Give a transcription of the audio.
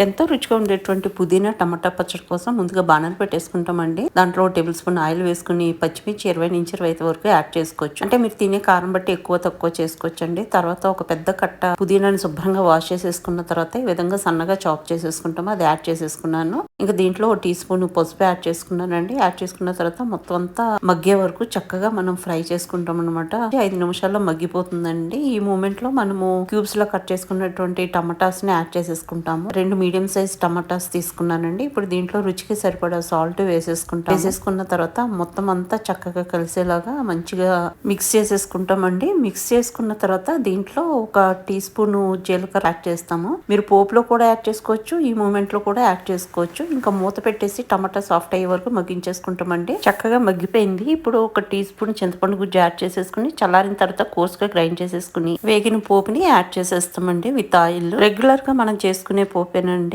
ఎంతో రుచిగా ఉండేటువంటి పుదీనా టమాటా పచ్చడి కోసం ముందుగా బాణాలు పెట్టేసుకుంటామండి. దాంట్లో టేబుల్ స్పూన్ ఆయిల్ వేసుకుని పచ్చిమిర్చి 20 నుంచి 25 వరకు యాడ్ చేసుకోవచ్చు. అంటే మీరు తినే కారం బట్టి ఎక్కువ తక్కువ చేసుకోవచ్చు అండి. తర్వాత ఒక పెద్ద కట్ట పుదీనాని శుభ్రంగా వాష్ చేసేసుకున్న తర్వాత ఈ విధంగా సన్నగా చాప్ చేసేసుకుంటాము. అది యాడ్ చేసేసుకున్నాను. ఇంకా దీంట్లో టీ స్పూన్ పసుపు యాడ్ చేసుకున్నానండి. యాడ్ చేసుకున్న తర్వాత మొత్తం అంతా మగ్గే వరకు చక్కగా మనం ఫ్రై చేసుకుంటాం అనమాట. 5 నిమిషాల్లో మగ్గిపోతుందండి. ఈ మూమెంట్ లో మనము క్యూబ్స్ లో కట్ చేసుకున్నటువంటి టమాటాస్ ని యాడ్ చేసేసుకుంటాము. 2 మీడియం సైజ్ టమాటాస్ తీసుకున్నానండి. ఇప్పుడు దీంట్లో రుచికి సరిపడా సాల్ట్ వేసేసుకుంటాం. వేసేసుకున్న తర్వాత మొత్తం అంతా చక్కగా కలిసేలాగా మంచిగా మిక్స్ చేసేసుకుంటామండి. మిక్స్ చేసుకున్న తర్వాత దీంట్లో ఒక టీ స్పూన్ జీలకర్ర యాడ్ చేస్తాము. మీరు పోపులో కూడా యాడ్ చేసుకోవచ్చు, ఈ మూమెంట్ లో కూడా యాడ్ చేసుకోవచ్చు. ఇంకా మూత పెట్టేసి టమాటా సాఫ్ట్ అయ్యే వరకు మగ్గించేసుకుంటామండి. చక్కగా మగ్గిపోయింది. ఇప్పుడు ఒక టీ స్పూన్ చింతపండు గుజ్జు యాడ్ చేసేసుకుని చల్లారిన తర్వాత కోసుగా గ్రైండ్ చేసేసుకుని వేగిన పోపుని యాడ్ చేసేస్తామండి విత్ ఆయిల్. రెగ్యులర్ గా మనం చేసుకునే పోపేనండి.